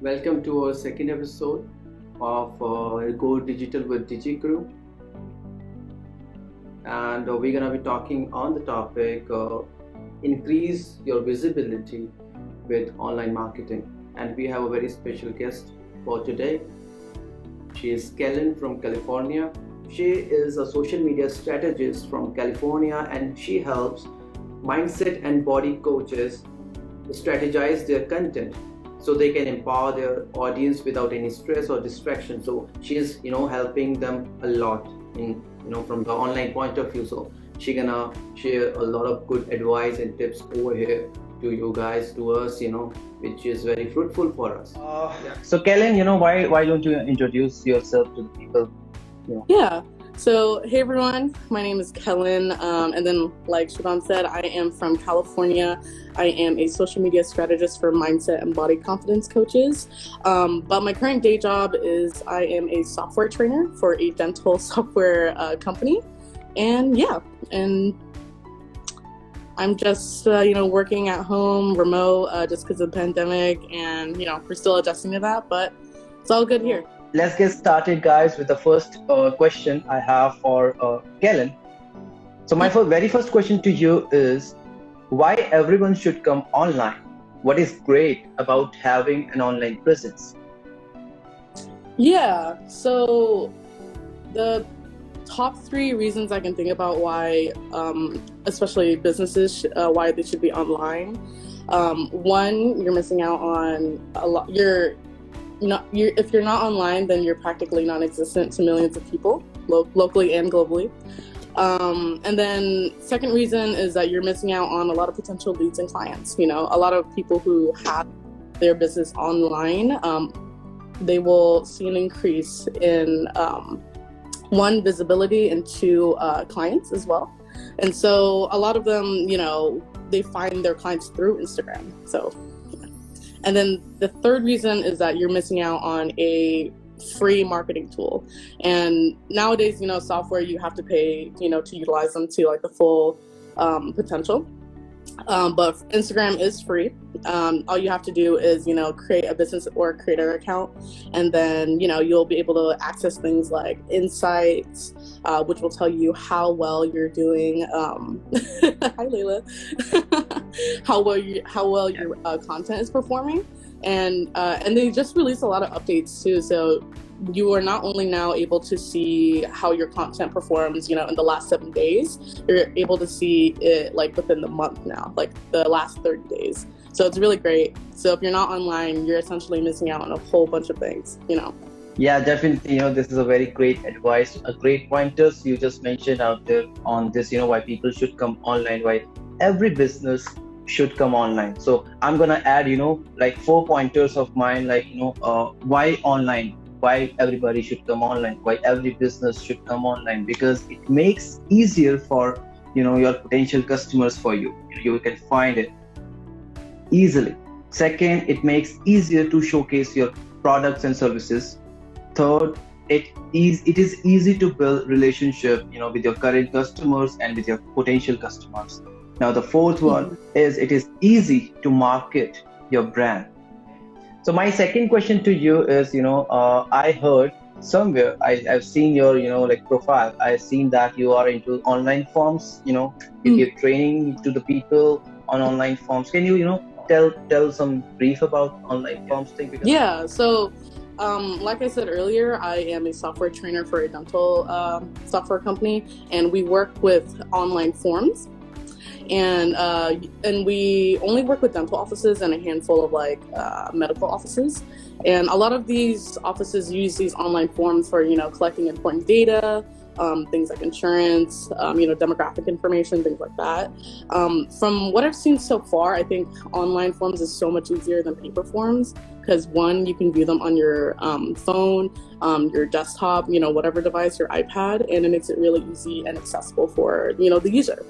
Welcome to our second episode of Go Digital with DigiCrew. And we're going to be talking on the topic increase your visibility with online marketing. And we have a very special guest for today. She is Kellen from California. She is a social media strategist from California, and she helps mindset and body coaches strategize their content so they can empower their audience without any stress or distraction. So she is helping them a lot in from the online point of view. So she gonna share a lot of good advice and tips over here to you guys, to us, which is very fruitful for us. So Kellen, why don't you introduce yourself to the people? Yeah. So, hey everyone, my name is Kellen, and then like Shubham said, I am from California. I am a social media strategist for mindset and body confidence coaches, but my current day job is I am a software trainer for a dental software company, and I'm just working at home, remote, just because of the pandemic, and we're still adjusting to that, but it's all good here. Let's get started, guys, with the first question I have for Kellen. So my very first question to you is, why everyone should come online? What is great about having an online presence? Yeah, so the top three reasons I can think about why, especially businesses, why they should be online. One, you're missing out on a lot. If you're not online, then you're practically non-existent to millions of people, locally and globally. And then second reason is that you're missing out on a lot of potential leads and clients. A lot of people who have their business online, they will see an increase in one, visibility, and two, clients as well. And so a lot of them, they find their clients through Instagram. So. And then the third reason is that you're missing out on a free marketing tool. And nowadays, software, you have to pay, to utilize them to like the full potential. But Instagram is free. All you have to do is, create a business or a creator account. And then, you'll be able to access things like insights, which will tell you how well you're doing. Hi, Layla. how well your content is performing. And they just released a lot of updates too. So you are not only now able to see how your content performs, in the last 7 days, you're able to see it like within the month now, like the last 30 days. So it's really great. So if you're not online, you're essentially missing out on a whole bunch of things, Yeah, definitely. This is a very great advice, a great pointers you just mentioned out there on this, why people should come online, why every business should come online. So I'm going to add, like 4 pointers of mine, like, why online? Why everybody should come online, why every business should come online, because it makes easier for your potential customers for you. You can find it easily. Second, it makes easier to showcase your products and services. Third, it is easy to build relationship with your current customers and with your potential customers. Now the fourth one is it is easy to market your brand. So my second question to you is, I heard somewhere, I've seen your, like profile. I've seen that you are into online forms, you give training to the people on online forms. Can you, tell some brief about online forms thing? Yeah, so like I said earlier, I am a software trainer for a dental software company, and we work with online forms. And we only work with dental offices and a handful of like medical offices. And a lot of these offices use these online forms for, collecting important data, things like insurance, demographic information, things like that. From what I've seen so far, I think online forms is so much easier than paper forms because one, you can view them on your phone, your desktop, whatever device, your iPad, and it makes it really easy and accessible for, the user.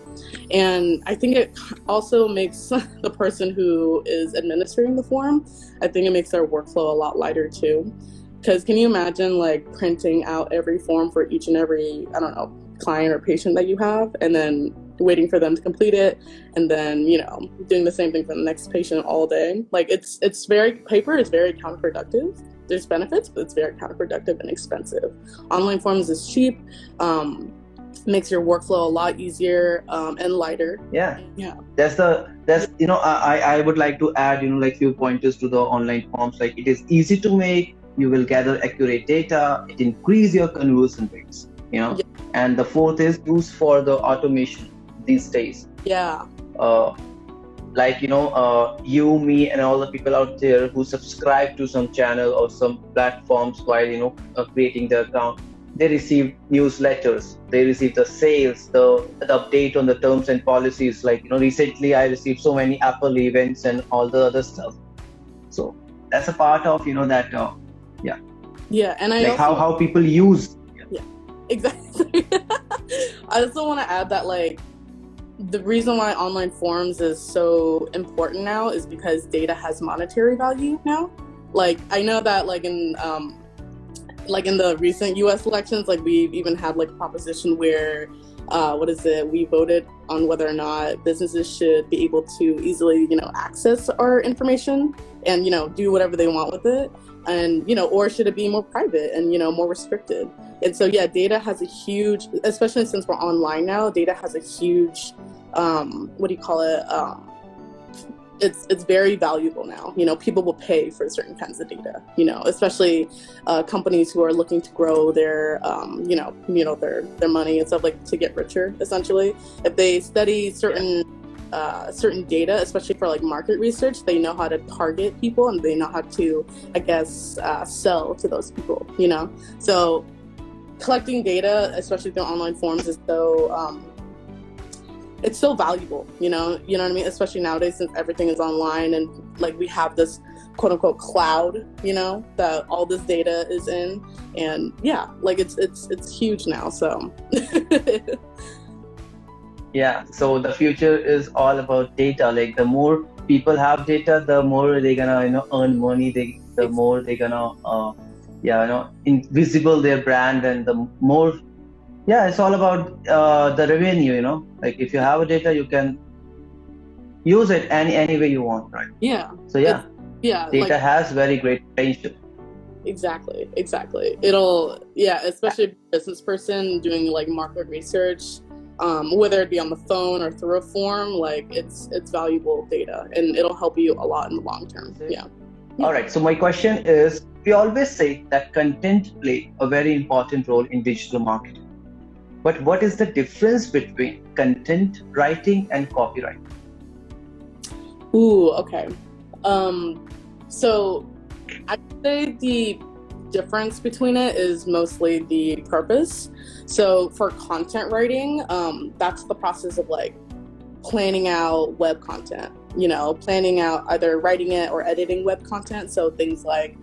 And I think it also makes the person who is administering the form, I think it makes their workflow a lot lighter too. Because can you imagine like printing out every form for each and every, client or patient that you have, and then waiting for them to complete it, and then, doing the same thing for the next patient all day. Like paper is very counterproductive. There's benefits, but it's very counterproductive and expensive. Online forms is cheap, makes your workflow a lot easier, and lighter. Yeah. That's I would like to add like few pointers to the online forms. Like, it is easy to make, you will gather accurate data, it increase your conversion rates, and the fourth is used for the automation these days. You, me, and all the people out there who subscribe to some channel or some platforms while creating the account, they receive newsletters, they receive the sales, the update on the terms and policies. Like, recently I received so many Apple events and all the other stuff. So that's a part of that. And I like also, how people use. Exactly. I also want to add that, like, the reason why online forms is so important now is because data has monetary value now. Like, I know that in the recent U.S. elections, like, we've even had like a proposition where we voted on whether or not businesses should be able to easily access our information and do whatever they want with it, and or should it be more private and more restricted. And so data has a huge, especially since we're online now, data has a huge it's very valuable now. People will pay for certain kinds of data, especially companies who are looking to grow their their money and stuff, like, to get richer, essentially. If they study certain data, especially for like market research, they know how to target people and they know how to, I guess, sell to those people, So collecting data, especially through online forms, is so it's so valuable, you know what I mean? Especially nowadays, since everything is online and like we have this quote unquote cloud, that all this data is in, and like it's huge now. So so the future is all about data. Like, the more people have data, the more they're gonna earn money. The more they're gonna invisible their brand, and the more it's all about the revenue. Like, if you have a data, you can use it any way you want, right? So data has very great potential. Exactly. It'll especially a business person doing like market research, whether it be on the phone or through a form, like it's valuable data, and it'll help you a lot in the long term. All right, so my question is, we always say that content play a very important role in digital marketing, but what is the difference between content writing and copywriting? Okay. So I'd say the difference between it is mostly the purpose. So for content writing, that's the process of like planning out web content, planning out either writing it or editing web content. So things like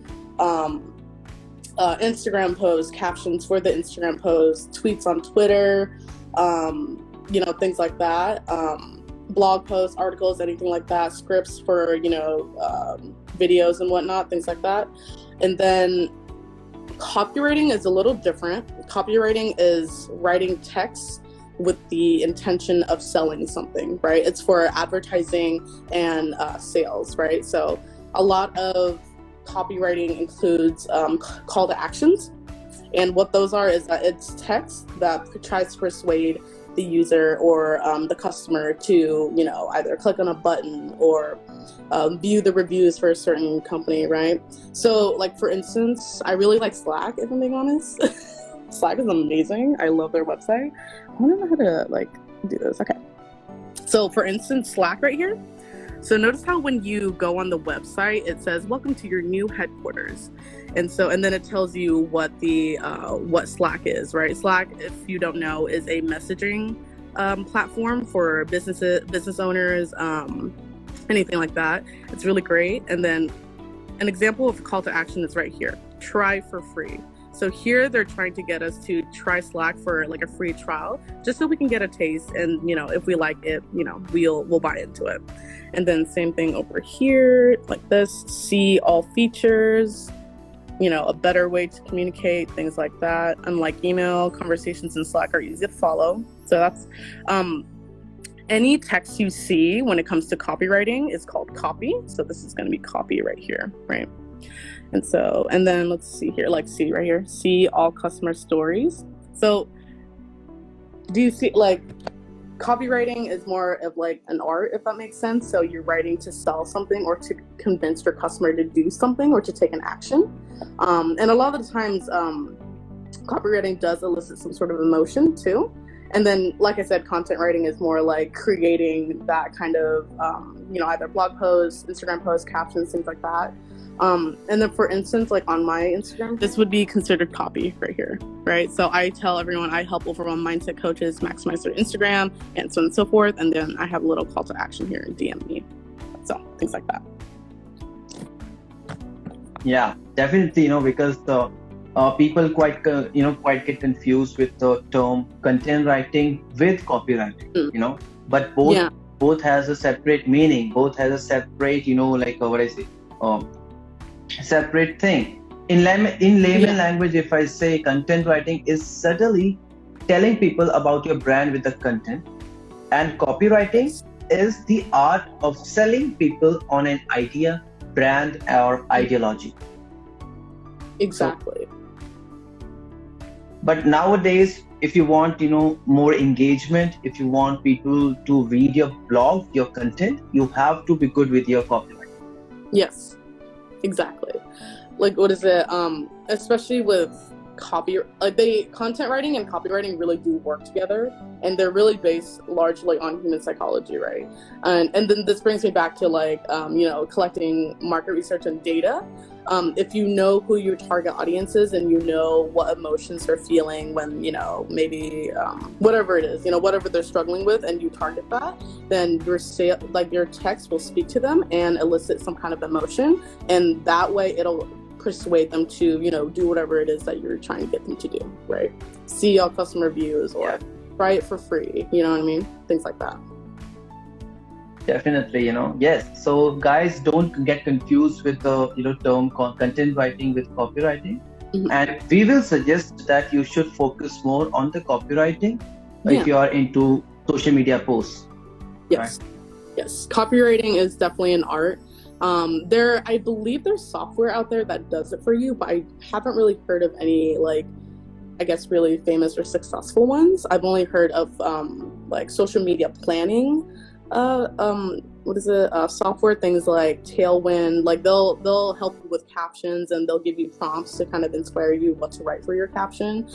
Instagram posts, captions for the Instagram posts, tweets on Twitter, things like that, blog posts, articles, anything like that, scripts for, videos and whatnot, things like that. And then copywriting is a little different. Copywriting is writing text with the intention of selling something, right? It's for advertising and sales, right? So a lot of copywriting includes call to actions, and what those are is that it's text that tries to persuade the user or the customer to either click on a button or view the reviews for a certain company, right? So like, for instance, I really like Slack, if I'm being honest. Slack is amazing. I love their website. I don't know how to do this. Okay, so for instance, Slack right here. So notice how when you go on the website, it says, "Welcome to your new headquarters." And then it tells you what what Slack is, right? Slack, if you don't know, is a messaging platform for business owners, anything like that. It's really great. And then an example of a call to action is right here: try for free. So here they're trying to get us to try Slack for like a free trial, just so we can get a taste, and if we like it, we'll buy into it. And then same thing over here, like this: see all features, a better way to communicate, things like that. Unlike email, conversations in Slack are easy to follow. So that's any text you see when it comes to copywriting is called copy. So this is going to be copy right here, right? And then let's see here, like see right here, see all customer stories. So do you see, like, copywriting is more of like an art, if that makes sense. So you're writing to sell something or to convince your customer to do something or to take an action. And a lot of the times, copywriting does elicit some sort of emotion too. And then, like I said, content writing is more like creating that kind of, either blog posts, Instagram posts, captions, things like that. And then, for instance, like on my Instagram, this would be considered copy right here, right? So I tell everyone I help overwhelmed mindset coaches maximize their Instagram and so on and so forth. And then I have a little call to action here and DM me. So things like that. Yeah, definitely, because the people quite get confused with the term content writing with copywriting, but both has a separate meaning, both has a separate, separate thing. In layman language, if I say content writing is certainly telling people about your brand with the content, and copywriting is the art of selling people on an idea, brand, or ideology. Exactly. But nowadays, if you want, more engagement, if you want people to read your blog, your content, you have to be good with your copywriting. Yes, exactly. Like, what is it? Especially with content writing and copywriting really do work together, and they're really based largely on human psychology, right? And then this brings me back to collecting market research and data. If you know who your target audience is and you know what emotions they're feeling when, maybe whatever it is, whatever they're struggling with, and you target that, then your text will speak to them and elicit some kind of emotion, and that way it'll persuade them to, do whatever it is that you're trying to get them to do, right? See all customer views or try it for free, you know what I mean? Things like that. Definitely, yes. So guys, don't get confused with the term content writing with copywriting. Mm-hmm. And we will suggest that you should focus more on the copywriting if you are into social media posts. Yes. Right? Yes. Copywriting is definitely an art. I believe there's software out there that does it for you, but I haven't really heard of any really famous or successful ones. I've only heard of social media planning. Software, things like Tailwind, like they'll help you with captions and they'll give you prompts to kind of inspire you what to write for your caption.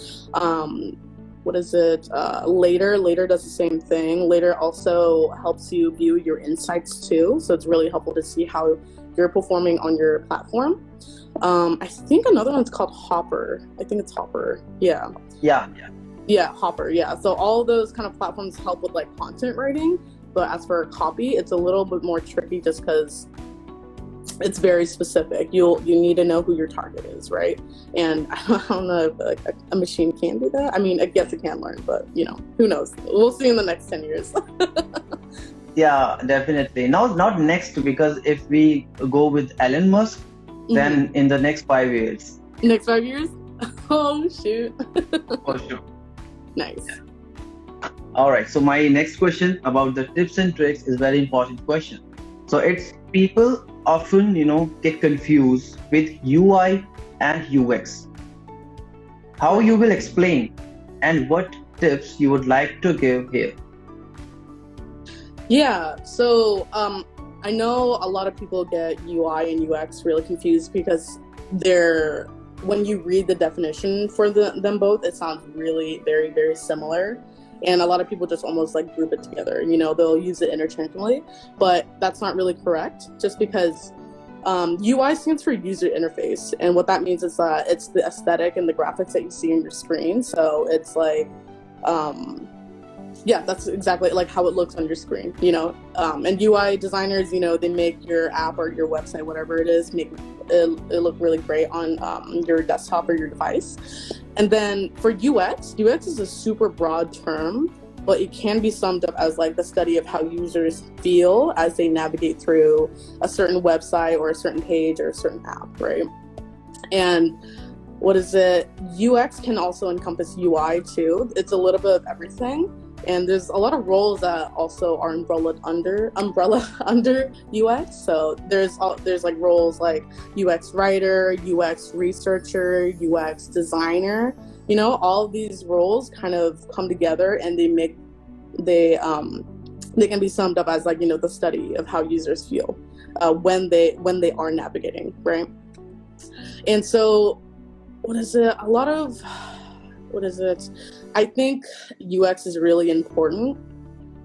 Later does the same thing. Later also helps you view your insights too. So it's really helpful to see how you're performing on your platform. I think another one's called Hopper. I think it's Hopper. Yeah, Hopper. Yeah. So all those kind of platforms help with like content writing. But as for copy, it's a little bit more tricky just because it's very specific. You need to know who your target is, right? And I don't know if a machine can do that. I mean, I guess it can learn, but who knows? We'll see in the next 10 years. Yeah, definitely. Not next, because if we go with Elon Musk, then in the next 5 years. Next 5 years? Oh, shoot. For sure. Nice. Yeah. All right. So my next question about the tips and tricks is a very important question. So it's people often, get confused with UI and UX. How you will explain and what tips you would like to give here? Yeah. So I know a lot of people get UI and UX really confused because when you read the definition for them both, it sounds really very, very similar. And a lot of people just almost group it together. They'll use it interchangeably, but that's not really correct, just because UI stands for user interface. And what that means is that it's the aesthetic and the graphics that you see on your screen. So it's that's exactly how it looks on your screen, and UI designers, they make your app or your website, whatever it is, make it look really great on your desktop or your device. And then for UX is a super broad term, but it can be summed up as the study of how users feel as they navigate through a certain website or a certain page or a certain app, right? And UX can also encompass UI too. It's a little bit of everything. And there's a lot of roles that also are umbrella under UX. So there's like roles like UX writer, UX researcher, UX designer. You know, all of these roles kind of come together, and they can be summed up as like, you know, the study of how users feel when they are navigating, right? And so I think UX is really important,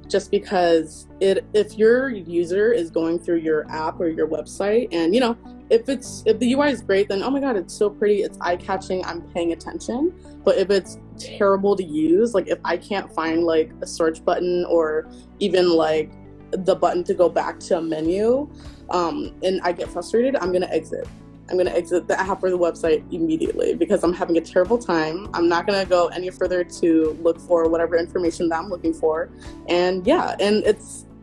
just because if your user is going through your app or your website, and you know, if the UI is great, then oh my god, it's so pretty, it's eye-catching, I'm paying attention. But if it's terrible to use, like if I can't find like a search button or even like the button to go back to a menu, and I get frustrated, I'm gonna exit the app or the website immediately, because I'm having a terrible time. I'm not going to go any further to look for whatever information that I'm looking for. And yeah, and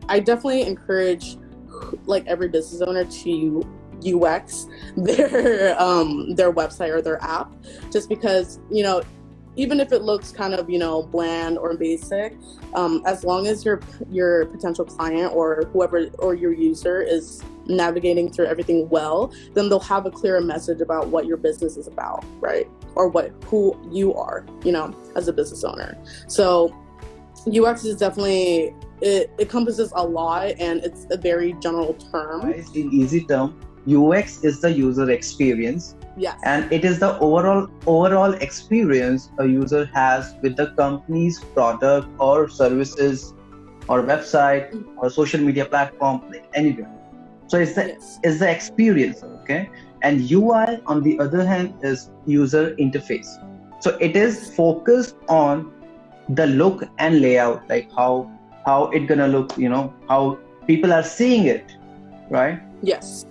I definitely encourage like every business owner to UX their website or their app, just because, you know, even if it looks kind of, you know, bland or basic, as long as your potential client or whoever or your user is navigating through everything well, then they'll have a clearer message about what your business is about, right? Or who you are, you know, as a business owner. So UX is definitely, it encompasses a lot, and it's a very general term. In easy term, UX is the user experience. Yes. And it is the overall experience a user has with the company's product or services or website or social media platform, like anywhere. So it's the experience, okay? And UI, on the other hand, is user interface. So it is focused on the look and layout, like how it gonna look, you know, how people are seeing it, right? Yes.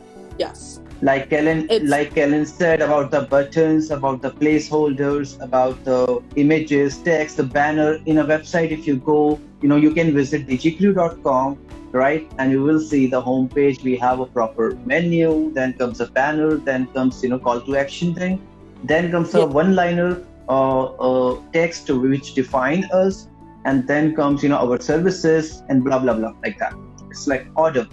Like Kellen said about the buttons, about the placeholders, about the images, text, the banner in a website. If you go, you know, you can visit digicrew.com, right? And you will see the homepage. We have a proper menu, then comes a banner, then comes, you know, call to action thing, then comes a one-liner text which define us, and then comes, you know, our services and blah blah blah, like that. It's like order,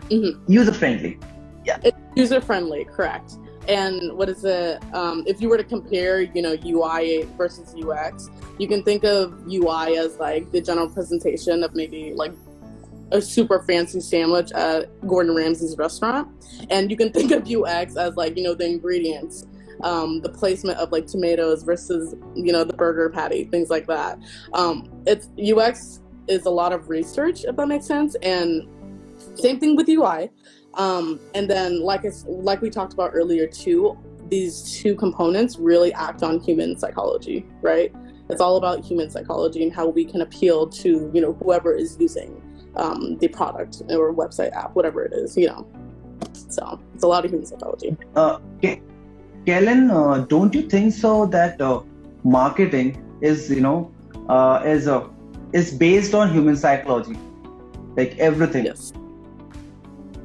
user friendly. Yeah, it's user friendly, correct. And what is it? If you were to compare, you know, UI versus UX, you can think of UI as like the general presentation of maybe like a super fancy sandwich at Gordon Ramsay's restaurant, and you can think of UX as like, you know, the ingredients, the placement of like tomatoes versus, you know, the burger patty, things like that. It's UX is a lot of research, if that makes sense, and same thing with UI. And then like we talked about earlier too, these two components really act on human psychology, right? It's all about human psychology and how we can appeal to, you know, whoever is using the product or website, app, whatever it is, you know. So it's a lot of human psychology. Kellen, don't you think so that marketing is, you know, is based on human psychology, like everything?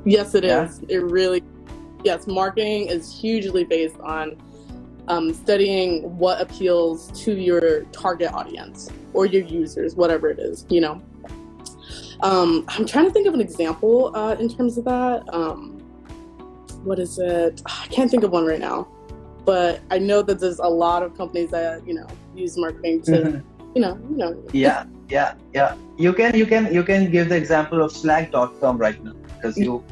Yes, it is. It really, yes, marketing is hugely based on studying what appeals to your target audience or your users, whatever it is, you know. I'm trying to think of an example in terms of that. What is it? I can't think of one right now, but I know that there's a lot of companies that, you know, use marketing to, you know. Yeah. You can give the example of Slack.com right now, because you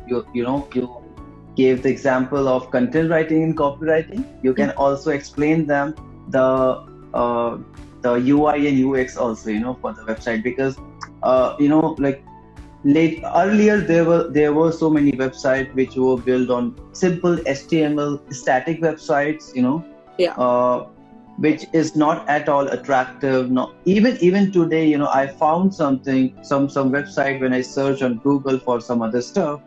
gave the example of content writing and copywriting. You can also explain them the UI and UX also, you know, for the website, because you know, like earlier there were so many websites which were built on simple HTML static websites, you know, which is not at all attractive. No, even today, you know, I found some website when I search on Google for some other stuff.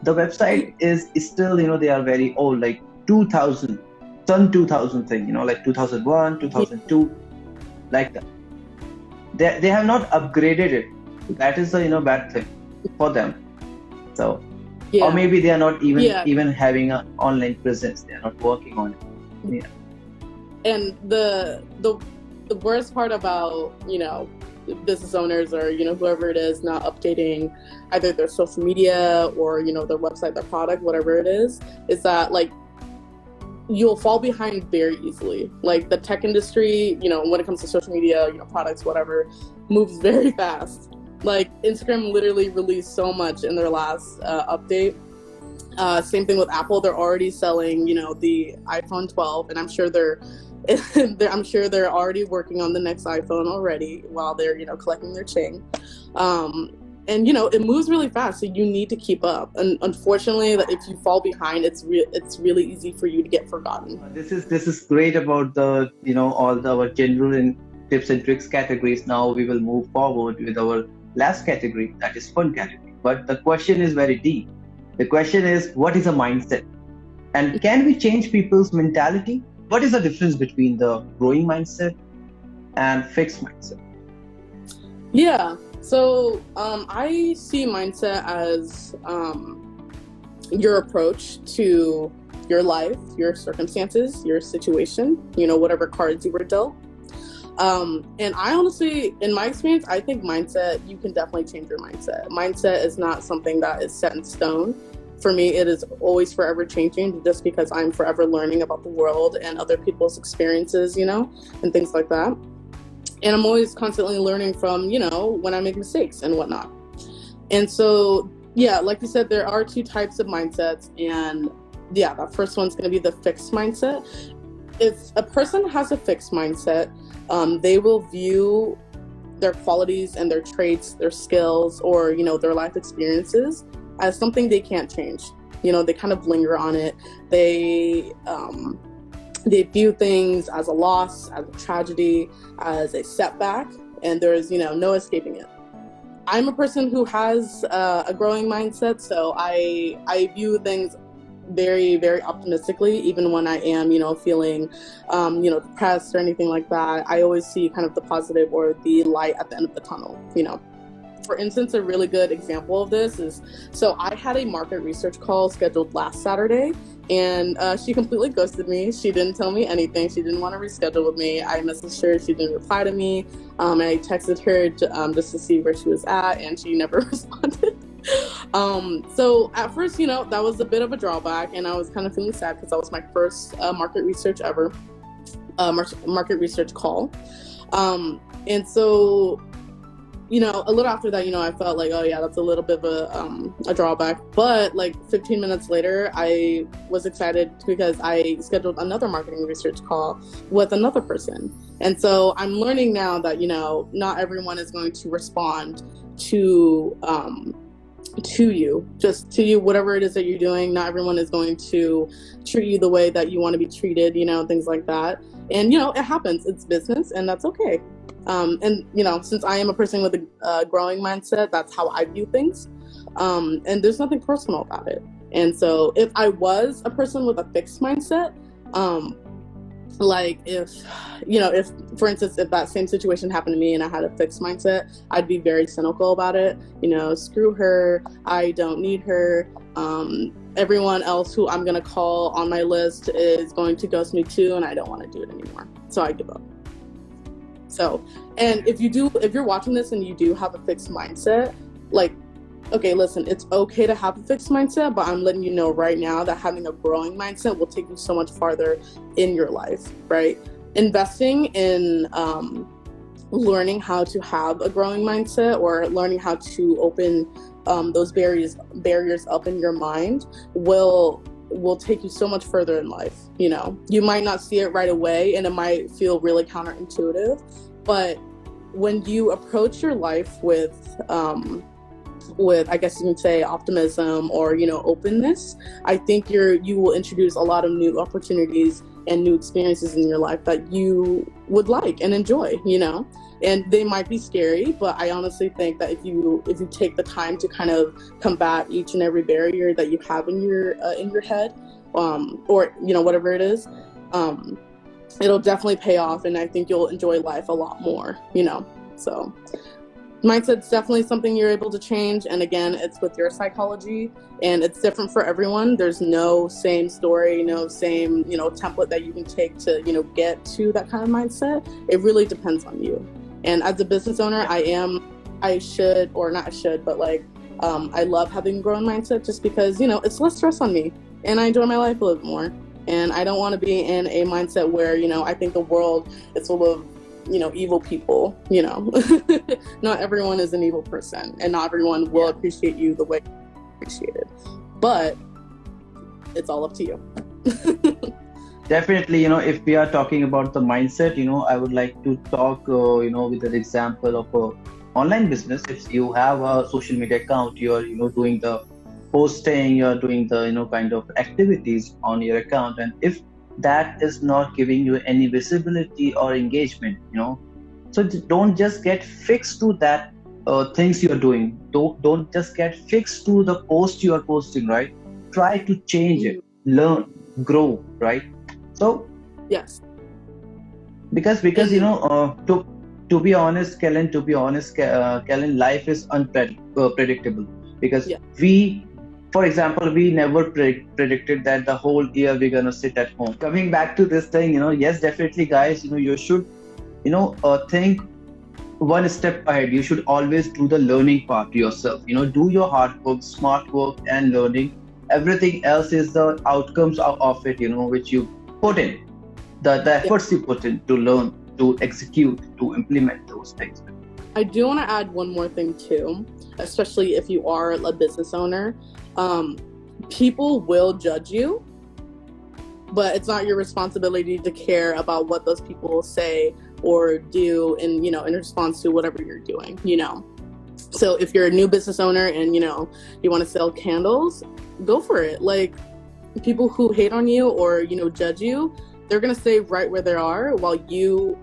The website is still, you know, they are very old, like 2000 thing, you know, like 2001, 2002, like that. They have not upgraded it. That is the, you know, bad thing for them. So, or maybe they are not even having an online presence. They are not working on it. Yeah. And the worst part about, you know, business owners or, whoever it is not updating either their social media or, their website, their product, whatever it is that like you'll fall behind very easily. Like the tech industry, when it comes to social media, products, whatever, moves very fast. Like Instagram literally released so much in their last update. Same thing with Apple. They're already selling, the iPhone 12, and I'm sure they're already working on the next iPhone already while they're, collecting their ching. And it moves really fast, so you need to keep up. And unfortunately, if you fall behind, it's really easy for you to get forgotten. This is great about the all our general and tips and tricks categories. Now we will move forward with our last category, that is fun category. But the question is very deep. The question is, what is a mindset? And can we change people's mentality? What is the difference between the growing mindset and fixed mindset? Yeah. So I see mindset as your approach to your life, your circumstances, your situation, whatever cards you were dealt. And I honestly, in my experience, I think mindset, you can definitely change your mindset. Mindset is not something that is set in stone. For me, it is always forever changing, just because I'm forever learning about the world and other people's experiences, and things like that. And I'm always constantly learning from, when I make mistakes and whatnot. And so, yeah, like you said, there are two types of mindsets. And yeah, that first one's going to be the fixed mindset. If a person has a fixed mindset, they will view their qualities and their traits, their skills, or, their life experiences as something they can't change. They kind of linger on it. They view things as a loss, as a tragedy, as a setback, and there's, no escaping it. I'm a person who has a growing mindset, so I view things very, very optimistically, even when I am, feeling, depressed or anything like that. I always see kind of the positive or the light at the end of the tunnel, For instance, a really good example of this is, so I had a market research call scheduled last Saturday, and she completely ghosted me. She didn't tell me anything. She didn't want to reschedule with me. I messaged her. She didn't reply to me. And I texted her just to see where she was at, and she never responded. So at first, that was a bit of a drawback, and I was kind of feeling sad because that was my first market research ever, market research call. And so, a little after that, I felt like, oh yeah, that's a little bit of a drawback. But like 15 minutes later, I was excited because I scheduled another marketing research call with another person. And so I'm learning now that, not everyone is going to respond to you, whatever it is that you're doing. Not everyone is going to treat you the way that you want to be treated, things like that. And, it happens. It's business, and that's okay. And, since I am a person with a growing mindset, that's how I view things. And there's nothing personal about it. And so if I was a person with a fixed mindset, like if, for instance, if that same situation happened to me and I had a fixed mindset, I'd be very cynical about it. Screw her. I don't need her. Everyone else who I'm going to call on my list is going to ghost me too, and I don't want to do it anymore. So I give up. So, and if you're watching this and you do have a fixed mindset, like, okay, listen, it's okay to have a fixed mindset, but I'm letting you know right now that having a growing mindset will take you so much farther in your life, right? Investing in learning how to have a growing mindset, or learning how to open those barriers up in your mind will take you so much further in life. You might not see it right away, and it might feel really counterintuitive, but when you approach your life with I guess you can say optimism or openness, I think you will introduce a lot of new opportunities and new experiences in your life that you would like and enjoy, and they might be scary, but I honestly think that if you take the time to kind of combat each and every barrier that you have in your head, or whatever it is, it'll definitely pay off, and I think you'll enjoy life a lot more, so mindset's definitely something you're able to change. And again, it's with your psychology, and it's different for everyone. There's no same story, no same, template that you can take to, get to that kind of mindset. It really depends on you. And as a business owner, I should, or not should, but like, I love having a growth mindset just because, you know, it's less stress on me and I enjoy my life a little bit more. And I don't want to be in a mindset where, you know, I think the world is full of, you know, evil people, you know. Not everyone is an evil person and not everyone will appreciate you the way you appreciate it. But it's all up to you. Definitely, you know, if we are talking about the mindset, you know, I would like to talk, you know, with an example of a online business. If you have a social media account, you're, you know, doing the posting, you're doing the, you know, kind of activities on your account. And if that is not giving you any visibility or engagement, you know, so don't just get fixed to that things you're doing. Don't just get fixed to the post you are posting, right? Try to change it, learn, grow, right? So yes, because you know, to be honest, Kellen, Kellen, life is unpredictable because for example, we never predicted that the whole year we're gonna sit at home. Coming back to this thing, you know, yes, definitely, guys, you know, you should, you know, think one step ahead. You should always do the learning part yourself. You know, do your hard work, smart work, and learning. Everything else is the outcomes of it, you know, which you put in, the efforts you put in to learn, to execute, to implement those things. I do want to add one more thing too, especially if you are a business owner. People will judge you, but it's not your responsibility to care about what those people say or do in, you know, in response to whatever you're doing, you know. So if you're a new business owner and, you know, you want to sell candles, go for it. Like, people who hate on you or, you know, judge you, they're going to stay right where they are while you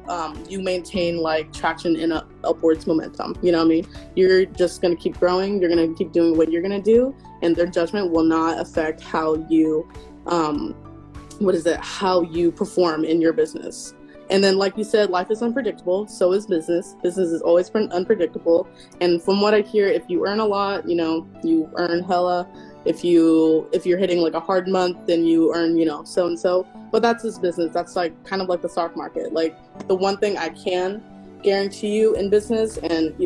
maintain like traction in a upwards momentum. You know what I mean? You're just going to keep growing. You're going to keep doing what you're going to do. And their judgment will not affect how you, how you perform in your business. And then, like you said, life is unpredictable. So is business. Business is always unpredictable. And from what I hear, if you earn a lot, you know, you earn hella. If you're hitting like a hard month, then you earn, you know, so and so. But that's just business. That's like kind of like the stock market. Like, the one thing I can guarantee you in business, and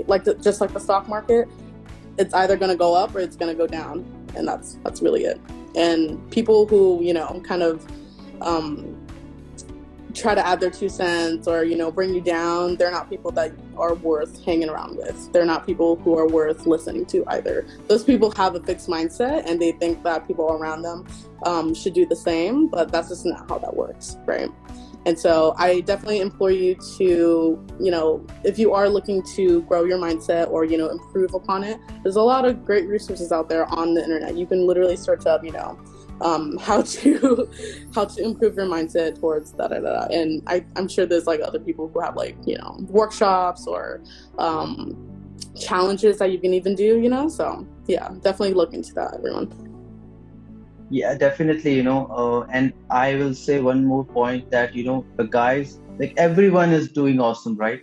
just like the stock market, it's either going to go up or it's going to go down, and that's really it. And people who, you know, kind of try to add their 2 cents or, you know, bring you down, they're not people that are worth hanging around with. They're not people who are worth listening to either. Those people have a fixed mindset and they think that people around them should do the same, but that's just not how that works, right? And so I definitely implore you to, you know, if you are looking to grow your mindset or, you know, improve upon it, there's a lot of great resources out there on the internet. You can literally search up, you know, how to improve your mindset towards and I'm sure there's like other people who have like, you know, workshops or challenges that you can even do, you know. So yeah, definitely look into that, everyone. Yeah, definitely, you know, and I will say one more point that, you know, the guys, like, everyone is doing awesome, right?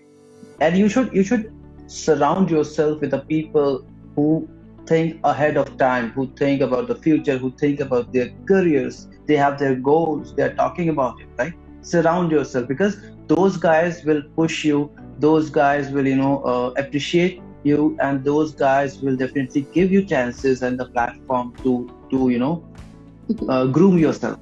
And you should surround yourself with the people who think ahead of time, who think about the future, who think about their careers. They have their goals, they're talking about it, right? Surround yourself, because those guys will push you, those guys will, you know, appreciate you, and those guys will definitely give you chances and the platform to you know, groom yourself,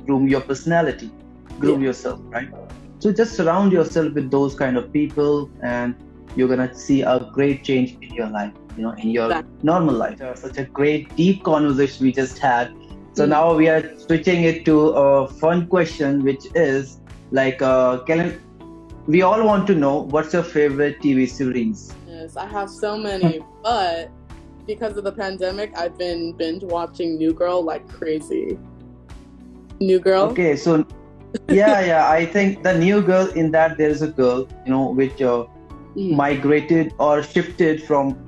groom your personality, groom yourself, right? So just surround yourself with those kind of people and you're gonna see a great change in your life, you know, in your normal life. Such a great deep conversation we just had. So now we are switching it to a fun question, which is like, Kellen, we all want to know, what's your favorite TV series? Yes, I have so many, but because of the pandemic, I've been binge watching New Girl like crazy. New Girl? Okay, so yeah, I think the New Girl, in that there is a girl, you know, which migrated or shifted from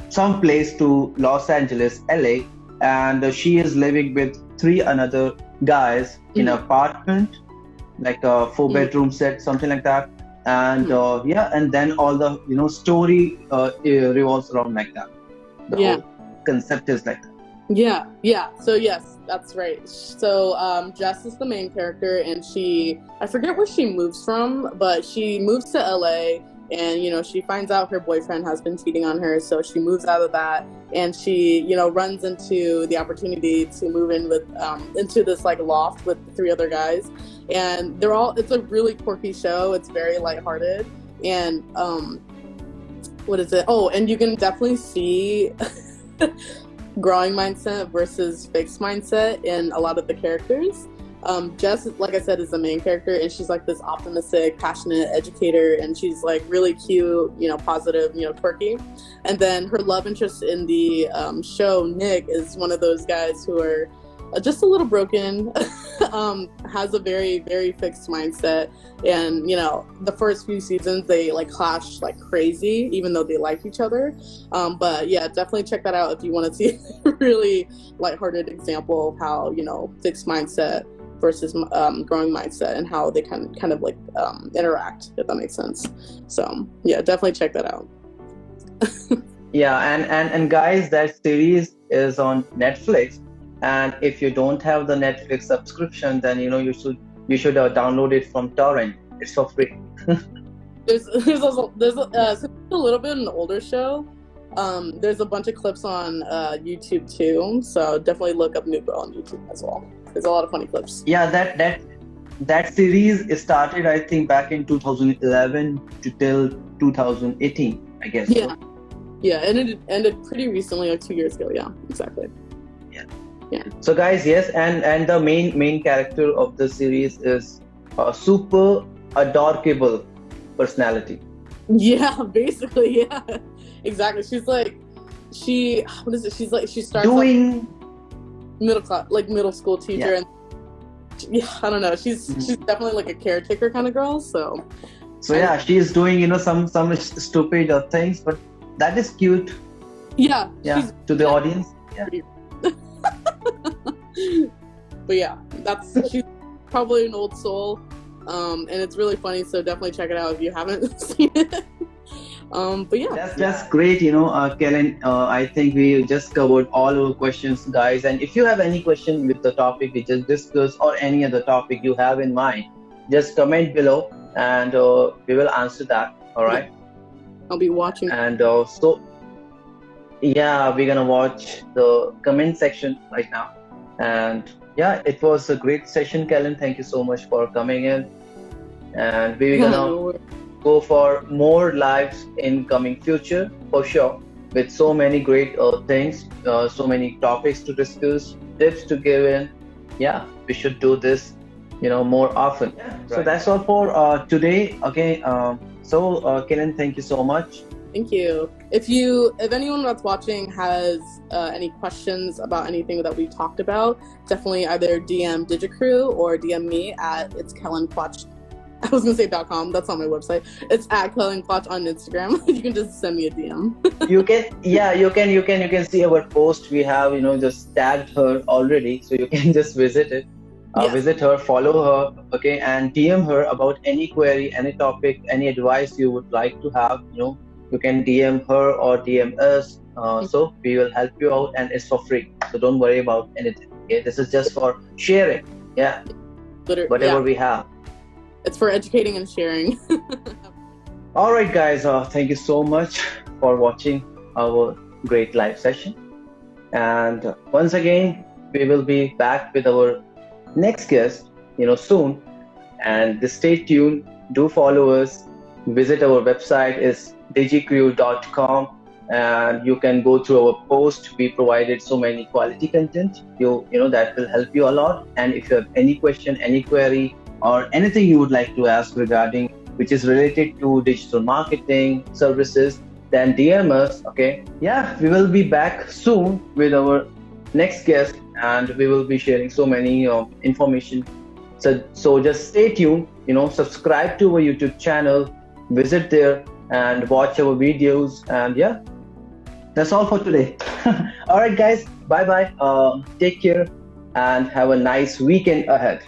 some place to Los Angeles, LA, and she is living with 3 another guys in an apartment, like a 4-bedroom set, something like that. And and then all the, you know, story revolves around like that. The whole concept is like that. Yeah. So yes, that's right. So Jess is the main character, and I forget where she moves from, but she moves to LA and she finds out her boyfriend has been cheating on her, so she moves out of that, and she runs into the opportunity to move in with into this like loft with 3 other guys, and it's a really quirky show. It's very lighthearted, and what is it? Oh, and you can definitely see growing mindset versus fixed mindset in a lot of the characters. Jess, like I said, is the main character, and she's like this optimistic, passionate educator, and she's like really cute, positive, quirky. And then her love interest in the show, Nick, is one of those guys who are just a little broken, has a very, very fixed mindset. And, the first few seasons, they like clash like crazy, even though they like each other. But yeah, definitely check that out if you want to see a really lighthearted example of how, fixed mindset versus growing mindset and how they kind of like interact, if that makes sense. So yeah, definitely check that out. Yeah, and guys, that series is on Netflix. And if you don't have the Netflix subscription, then you should download it from torrent. It's for free. There's a little bit of an older show. There's a bunch of clips on YouTube too, so definitely look up New Girl on YouTube as well. There's a lot of funny clips. Yeah, that series started, I think, back in 2011 to till 2018, I guess. Yeah, yeah, and it ended pretty recently, like 2 years ago. Yeah, exactly. Yeah. So guys, yes, and the main character of the series is a super adorable personality. Yeah, basically, yeah, exactly. She's like, what is it? She's like, she starts doing middle school teacher, and I don't know. She's definitely like a caretaker kind of girl. So yeah, she's doing some stupid things, but that is cute. Yeah, to the audience. Yeah. But yeah, she's probably an old soul, and it's really funny. So definitely check it out if you haven't seen it. But yeah, that's great. Kellen, I think we just covered all our questions, guys. And if you have any question with the topic we just discussed or any other topic you have in mind, just comment below, and we will answer that. All right. I'll be watching. And so yeah, we're gonna watch the comment section right now. And yeah, it was a great session, Kellen. Thank you so much for coming in. And we're gonna go for more lives in coming future for sure, with so many great things, so many topics to discuss, tips to give in. Yeah, we should do this, more often. Yeah, so that's all for today. Okay. So Kellen, thank you so much. Thank you. If anyone that's watching has any questions about anything that we talked about, definitely either DM DigiCrew or DM me at it's Kellen Quach. I was gonna say .com. That's on my website. It's at Kellen Quach on Instagram. You can just send me a DM. You can see our post. We have just tagged her already, so you can just visit it. Visit her, follow her, okay, and DM her about any query, any topic, any advice you would like to have. You can DM her or DM us. So we will help you out, and it's for free. So don't worry about anything. Okay, this is just for sharing. Yeah, whatever we have. It's for educating and sharing. All right, guys. Thank you so much for watching our great live session. And once again, we will be back with our next guest, soon. And stay tuned. Do follow us. Visit our website is digicrew.com, and you can go through our post. We provided so many quality content. That will help you a lot. And if you have any question, any query, or anything you would like to ask regarding which is related to digital marketing services, then DM us. Okay. Yeah, we will be back soon with our next guest, and we will be sharing so many information. So just stay tuned. Subscribe to our YouTube channel. Visit there and watch our videos. And yeah, that's all for today. All right, guys. Bye bye. Take care and have a nice weekend ahead.